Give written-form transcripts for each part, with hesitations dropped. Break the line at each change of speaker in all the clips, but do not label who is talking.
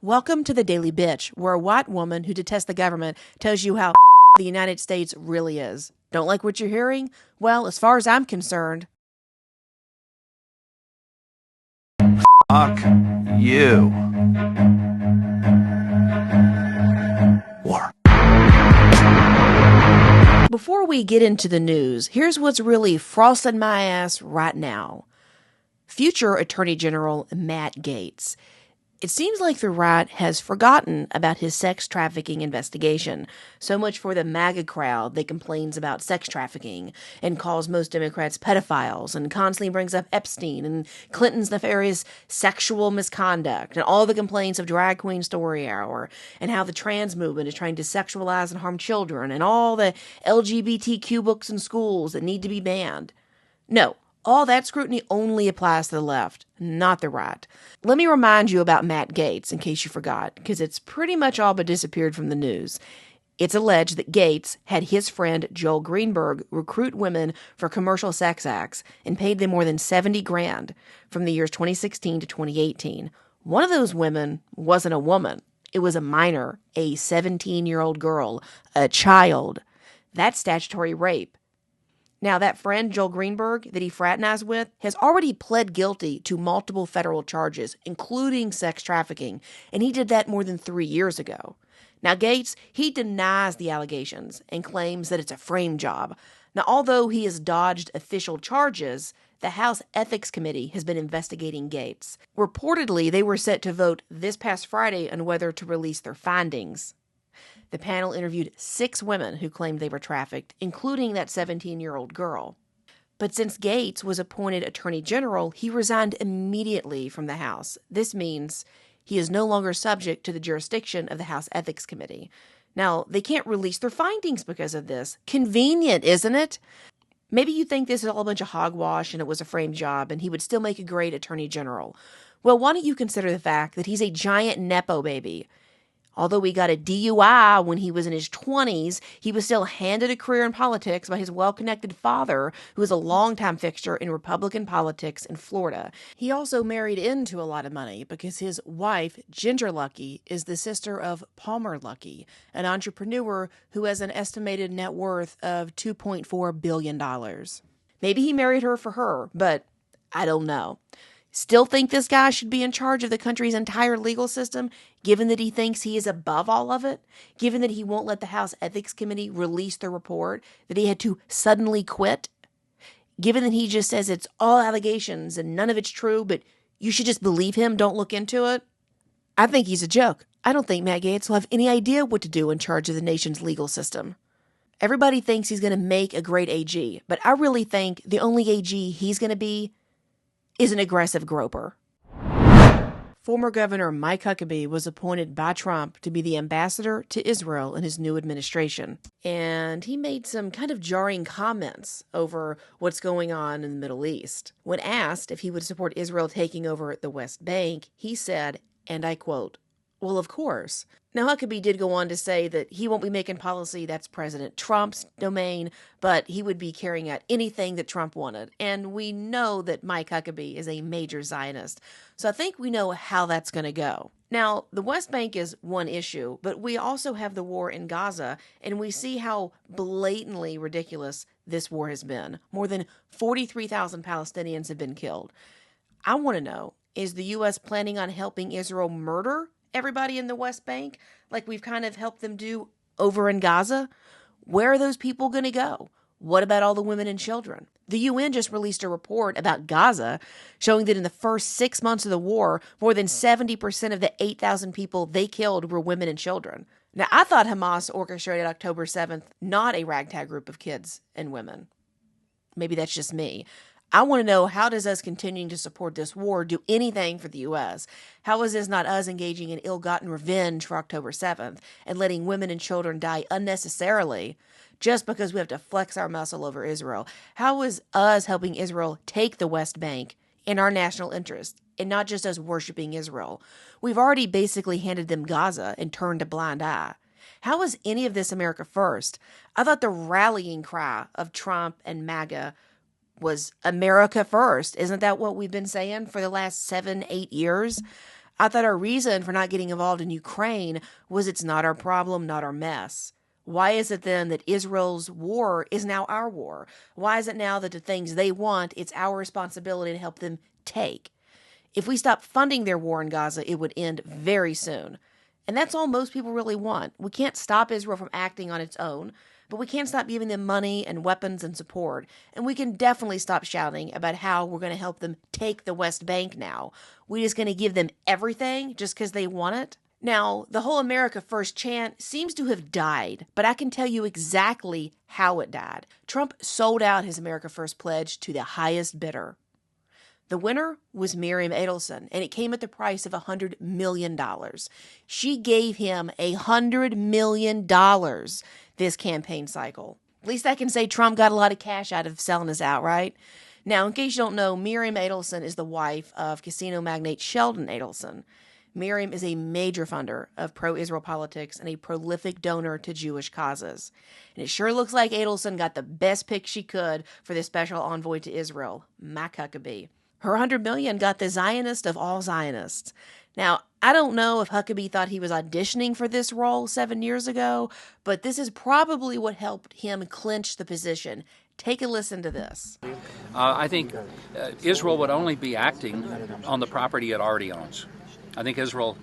Welcome to the Daily Bitch, where a white woman who detests the government tells you how the United States really is. Don't like what you're hearing? Well, as far as I'm concerned,
fuck you. War.
before we get into the news, here's what's really frosting my ass right now. Future Attorney General Matt Gaetz. It seems like the right has forgotten about his sex trafficking investigation. So much for the MAGA crowd that complains about sex trafficking and calls most Democrats pedophiles and constantly brings up Epstein and Clinton's nefarious sexual misconduct and all the complaints of Drag Queen Story Hour and how the trans movement is trying to sexualize and harm children and all the LGBTQ books in schools that need to be banned. No. All that scrutiny only applies to the left, not the right. Let me remind you about Matt Gaetz, in case you forgot, because it's pretty much all but disappeared from the news. It's alleged that Gaetz had his friend Joel Greenberg recruit women for commercial sex acts and paid them more than $70,000 from the years 2016 to 2018. One of those women wasn't a woman. It was a minor, a 17-year-old girl, a child. That's statutory rape. Now, that friend, Joel Greenberg, that he fraternized with, has already pled guilty to multiple federal charges, including sex trafficking, and he did that more than 3 years ago. Now, Gaetz, he denies the allegations and claims that it's a frame job. Now, although he has dodged official charges, the House Ethics Committee has been investigating Gaetz. Reportedly, they were set to vote this past Friday on whether to release their findings. The panel interviewed 6 women who claimed they were trafficked, including that 17-year-old girl. But since Gaetz was appointed Attorney General, he resigned immediately from the House. This means he is no longer subject to the jurisdiction of the House Ethics Committee. Now, they can't release their findings because of this. Convenient, isn't it? Maybe you think this is all a bunch of hogwash and it was a frame job and he would still make a great Attorney General. Well, why don't you consider the fact that he's a giant Nepo baby? Although he got a DUI when he was in his 20s, he was still handed a career in politics by his well-connected father, who was a longtime fixture in Republican politics in Florida. He also married into a lot of money because his wife, Ginger Luckey, is the sister of Palmer Luckey, an entrepreneur who has an estimated net worth of $2.4 billion. Maybe he married her for her, but I don't know. Still think this guy should be in charge of the country's entire legal system, given that he thinks he is above all of it? Given that he won't let the House Ethics Committee release the report, that he had to suddenly quit? Given that he just says it's all allegations and none of it's true, but you should just believe him, don't look into it? I think he's a joke. I don't think Matt Gaetz will have any idea what to do in charge of the nation's legal system. Everybody thinks he's going to make a great AG, but I really think the only AG he's going to be is an aggressive groper. Former Governor Mike Huckabee was appointed by Trump to be the ambassador to Israel in his new administration. And he made some kind of jarring comments over what's going on in the Middle East. When asked if he would support Israel taking over the West Bank, he said, and I quote, "Well, of course." Now, Huckabee did go on to say that he won't be making policy that's President Trump's domain, but he would be carrying out anything that Trump wanted. And we know that Mike Huckabee is a major Zionist, so I think we know how that's going to go. Now, the West Bank is one issue, but we also have the war in Gaza, and we see how blatantly ridiculous this war has been. More than 43,000 Palestinians have been killed. I want to know, is the U.S. planning on helping Israel murder everybody in the West Bank, like we've kind of helped them do over in Gaza? Where are those people going to go? What about all the women and children? The UN just released a report about Gaza showing that in the first 6 months of the war, more than 70% of the 8,000 people they killed were women and children. Now, I thought Hamas orchestrated October 7th, not a ragtag group of kids and women. Maybe that's just me. I want to know, how does us continuing to support this war do anything for the U.S.? How is this not us engaging in ill-gotten revenge for October 7th and letting women and children die unnecessarily just because we have to flex our muscle over Israel? How is us helping Israel take the West Bank in our national interest and not just us worshiping Israel? We've already basically handed them Gaza and turned a blind eye. How is any of this America first? I thought the rallying cry of Trump and MAGA was America first. Isn't that what we've been saying for the last 7-8 years? I thought our reason for not getting involved in Ukraine was it's not our problem, not our mess. Why is it then that Israel's war is now our war? Why is it now that the things they want, it's our responsibility to help them take? If we stop funding their war in Gaza, it would end very soon. And that's all most people really want. We can't stop Israel from acting on its own, but we can't stop giving them money and weapons and support. And we can definitely stop shouting about how we're going to help them take the West Bank now. We're just going to give them everything just because they want it? Now, the whole America First chant seems to have died, but I can tell you exactly how it died. Trump sold out his America First pledge to the highest bidder. The winner was Miriam Adelson, and it came at the price of $100 million. She gave him $100 million this campaign cycle. At least I can say Trump got a lot of cash out of selling us out, right? Now, in case you don't know, Miriam Adelson is the wife of casino magnate Sheldon Adelson. Miriam is a major funder of pro-Israel politics and a prolific donor to Jewish causes. And it sure looks like Adelson got the best pick she could for the special envoy to Israel, Mike Huckabee. Her $100 million got the Zionist of all Zionists. Now, I don't know if Huckabee thought he was auditioning for this role 7 years ago, but this is probably what helped him clinch the position. Take a listen to this.
I think Israel would only be acting on the property it already owns. I think Israel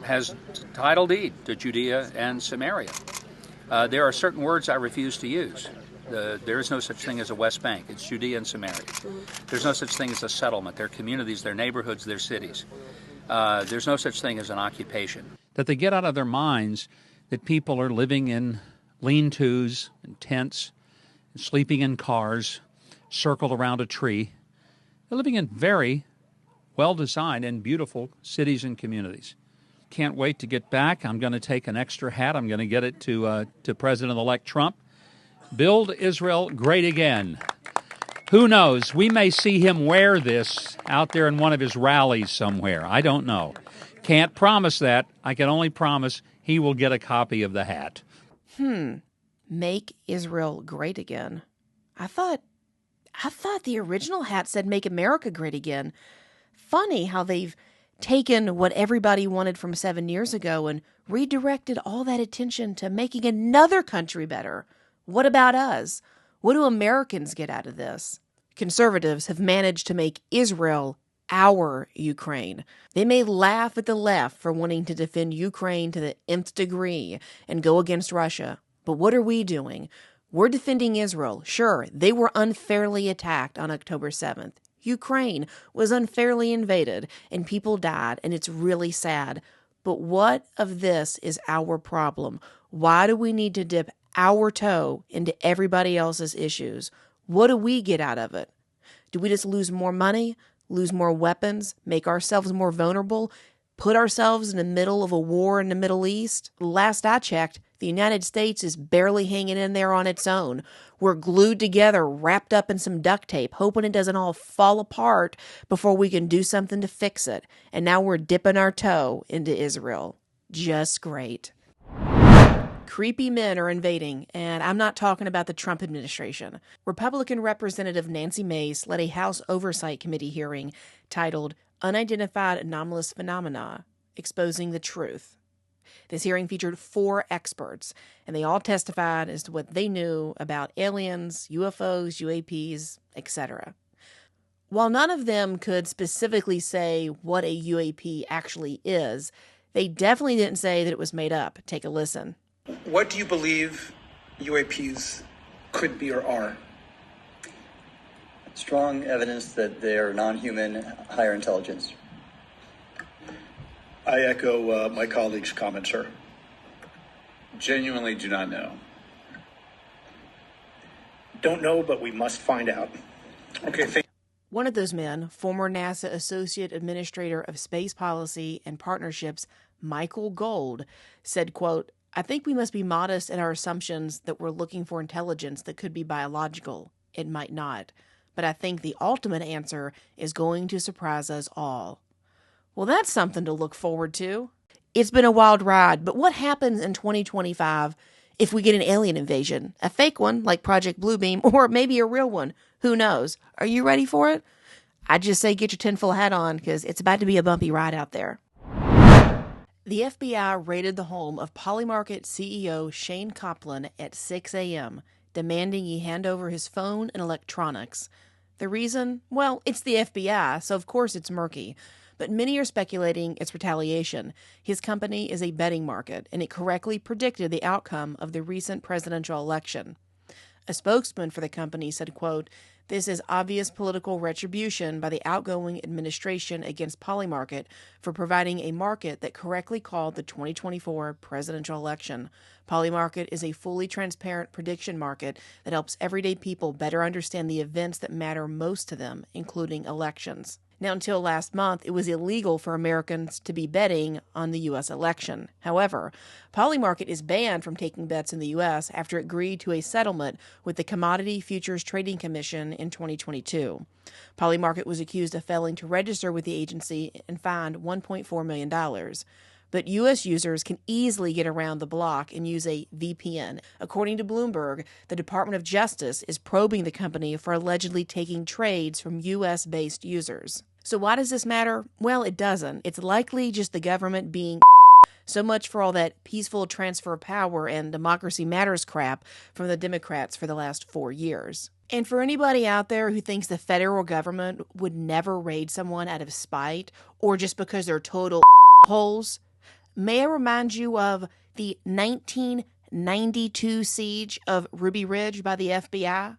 has title deed to Judea and Samaria. There are certain words I refuse to use. There is no such thing as a West Bank. It's Judea and Samaria. There's no such thing as a settlement. They're communities, they're neighborhoods, they're cities. There's no such thing as an occupation.
That they get out of their minds that people are living in lean-tos and tents, and sleeping in cars, circled around a tree. They're living in very well-designed and beautiful cities and communities. Can't wait to get back. I'm going to take an extra hat. I'm going to get it to President-elect Trump. Build Israel great again. Who knows? We may see him wear this out there in one of his rallies somewhere. I don't know. Can't promise that. I can only promise he will get a copy of the hat.
Make Israel great again. I thought the original hat said Make America Great Again. Funny how they've taken what everybody wanted from 7 years ago and redirected all that attention to making another country better. What about us? What do Americans get out of this? Conservatives have managed to make Israel our Ukraine. They may laugh at the left for wanting to defend Ukraine to the nth degree and go against Russia. But what are we doing? We're defending Israel. Sure, they were unfairly attacked on October 7th. Ukraine was unfairly invaded and people died, and it's really sad. But what of this is our problem? Why do we need to dip our toe into everybody else's issues? What do we get out of it? Do we just lose more money, lose more weapons, make ourselves more vulnerable, put ourselves in the middle of a war in the Middle East? Last I checked, the United States is barely hanging in there on its own. We're glued together, wrapped up in some duct tape, hoping it doesn't all fall apart before we can do something to fix it. And now we're dipping our toe into Israel. Just great. Creepy men are invading, and I'm not talking about the Trump administration. Republican Representative Nancy Mace led a House Oversight Committee hearing titled Unidentified Anomalous Phenomena, Exposing the Truth. This hearing featured 4 experts, and they all testified as to what they knew about aliens, UFOs, UAPs, etc. While none of them could specifically say what a UAP actually is, they definitely didn't say that it was made up. Take a listen.
What do you believe UAPs could be or are?
Strong evidence that they are non-human, higher intelligence.
I echo my colleague's comments, sir.
Genuinely do not know.
Don't know, but we must find out. Okay,
One of those men, former NASA Associate Administrator of Space Policy and Partnerships, Michael Gold, said, quote, I think we must be modest in our assumptions that we're looking for intelligence that could be biological. It might not. But I think the ultimate answer is going to surprise us all. Well, that's something to look forward to. It's been a wild ride, but what happens in 2025 if we get an alien invasion? A fake one, like Project Bluebeam, or maybe a real one? Who knows? Are you ready for it? I just say get your tinfoil hat on because it's about to be a bumpy ride out there. The FBI raided the home of Polymarket CEO Shane Coplan at 6 a.m., demanding he hand over his phone and electronics. The reason? Well, it's the FBI, so of course it's murky. But many are speculating it's retaliation. His company is a betting market, and it correctly predicted the outcome of the recent presidential election. A spokesman for the company said, quote, "This is obvious political retribution by the outgoing administration against Polymarket for providing a market that correctly called the 2024 presidential election. Polymarket is a fully transparent prediction market that helps everyday people better understand the events that matter most to them, including elections." Now, until last month, it was illegal for Americans to be betting on the U.S. election. However, Polymarket is banned from taking bets in the U.S. after it agreed to a settlement with the Commodity Futures Trading Commission in 2022. Polymarket was accused of failing to register with the agency and fined $1.4 million. But U.S. users can easily get around the block and use a VPN. According to Bloomberg, the Department of Justice is probing the company for allegedly taking trades from U.S.-based users. So why does this matter? Well, it doesn't. It's likely just the government being so much for all that peaceful transfer of power and democracy matters crap from the Democrats for the last 4 years. And for anybody out there who thinks the federal government would never raid someone out of spite or just because they're total holes, may I remind you of the 1992 siege of Ruby Ridge by the FBI?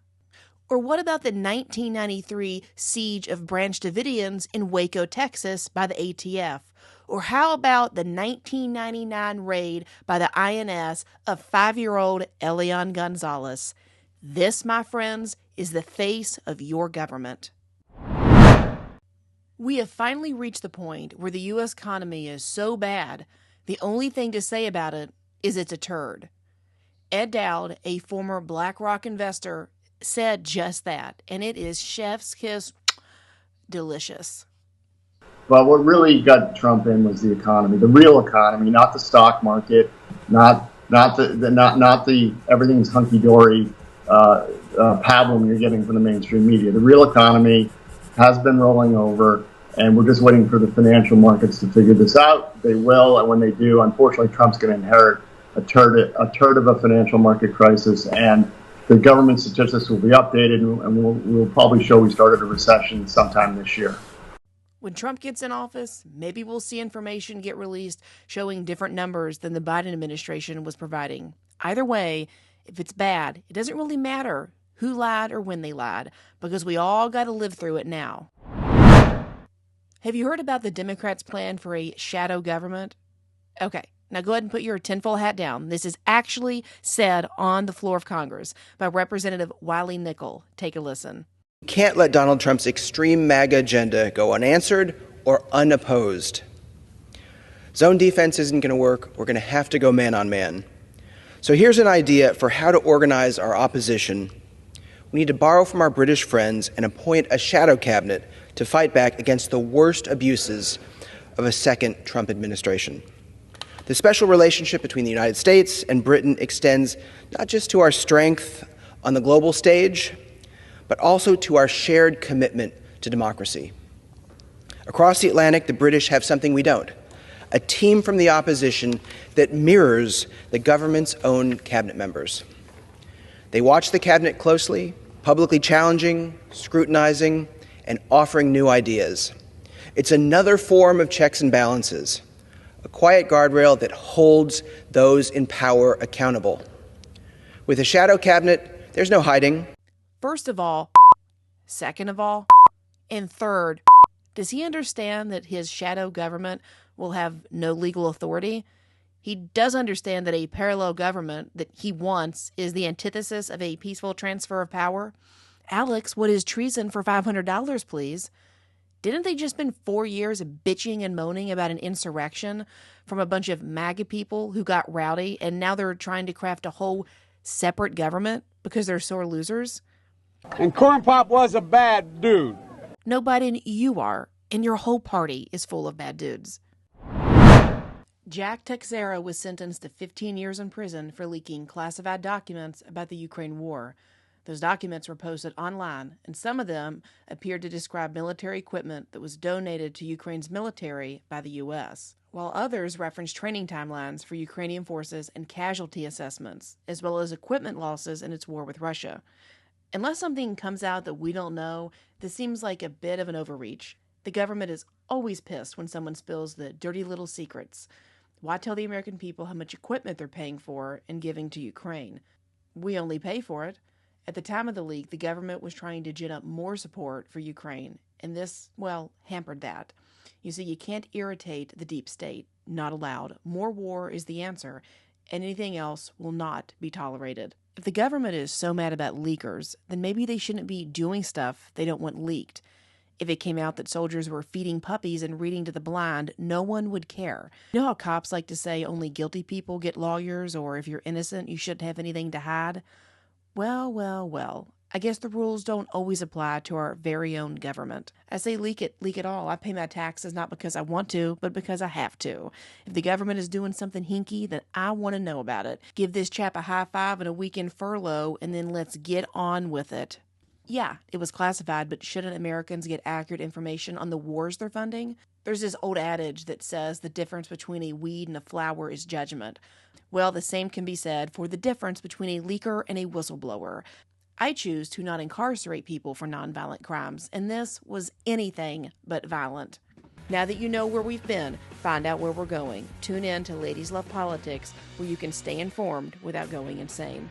Or what about the 1993 siege of Branch Davidians in Waco, Texas by the ATF? Or how about the 1999 raid by the INS of 5-year-old Elian Gonzalez? This, my friends, is the face of your government. We have finally reached the point where the U.S. economy is so bad, the only thing to say about it is it's a turd. Ed Dowd, a former Blackrock investor, said just that, and it is chef's kiss delicious.
But what really got Trump in was the economy, the real economy, not the stock market, not the everything's hunky dory pablum you're getting from the mainstream media. The real economy has been rolling over, and we're just waiting for the financial markets to figure this out. They will, and when they do, unfortunately, Trump's going to inherit a turd of a financial market crisis, and the government statistics will be updated, and we'll probably show we started a recession sometime this year.
When Trump gets in office, maybe we'll see information get released showing different numbers than the Biden administration was providing. Either way, if it's bad, it doesn't really matter who lied or when they lied, because we all got to live through it now. Have you heard about the Democrats' plan for a shadow government? Okay, now go ahead and put your tinfoil hat down. This is actually said on the floor of Congress by Representative Wiley. Take a listen.
We can't let Donald Trump's extreme MAGA agenda go unanswered or unopposed. Zone defense isn't going to work. We're going to have to go man on man. So here's an idea for how to organize our opposition. We need to borrow from our British friends and appoint a shadow cabinet to fight back against the worst abuses of a second Trump administration. The special relationship between the United States and Britain extends not just to our strength on the global stage, but also to our shared commitment to democracy. Across the Atlantic, the British have something we don't, a team from the opposition that mirrors the government's own cabinet members. They watch the cabinet closely, publicly challenging, scrutinizing, and offering new ideas. It's another form of checks and balances, a quiet guardrail that holds those in power accountable. With a shadow cabinet, there's no hiding.
First of all, second of all, and third, does he understand that his shadow government will have no legal authority? He does understand that a parallel government that he wants is the antithesis of a peaceful transfer of power. Alex, what is treason for $500, please? Didn't they just spend 4 years bitching and moaning about an insurrection from a bunch of MAGA people who got rowdy, and now they're trying to craft a whole separate government because they're sore losers?
And Corn Pop was a bad dude.
No, Biden, you are, and your whole party is full of bad dudes. Jack Teixeira was sentenced to 15 years in prison for leaking classified documents about the Ukraine war. Those documents were posted online, and some of them appeared to describe military equipment that was donated to Ukraine's military by the U.S., while others referenced training timelines for Ukrainian forces and casualty assessments, as well as equipment losses in its war with Russia. Unless something comes out that we don't know, this seems like a bit of an overreach. The government is always pissed when someone spills the dirty little secrets. Why tell the American people how much equipment they're paying for and giving to Ukraine? We only pay for it. At the time of the leak, the government was trying to gin up more support for Ukraine, and this, well, hampered that. You see, you can't irritate the deep state. Not allowed. More war is the answer, and anything else will not be tolerated. If the government is so mad about leakers, then maybe they shouldn't be doing stuff they don't want leaked. If it came out that soldiers were feeding puppies and reading to the blind, no one would care. You know how cops like to say only guilty people get lawyers, or if you're innocent, you shouldn't have anything to hide? Well. I guess the rules don't always apply to our very own government. I say leak it all. I pay my taxes not because I want to, but because I have to. If the government is doing something hinky, then I want to know about it. Give this chap a high five and a weekend furlough, and then let's get on with it. Yeah, it was classified, but shouldn't Americans get accurate information on the wars they're funding? There's this old adage that says the difference between a weed and a flower is judgment. Well, the same can be said for the difference between a leaker and a whistleblower. I choose to not incarcerate people for nonviolent crimes, and this was anything but violent. Now that you know where we've been, find out where we're going. Tune in to Ladies Love Politics, where you can stay informed without going insane.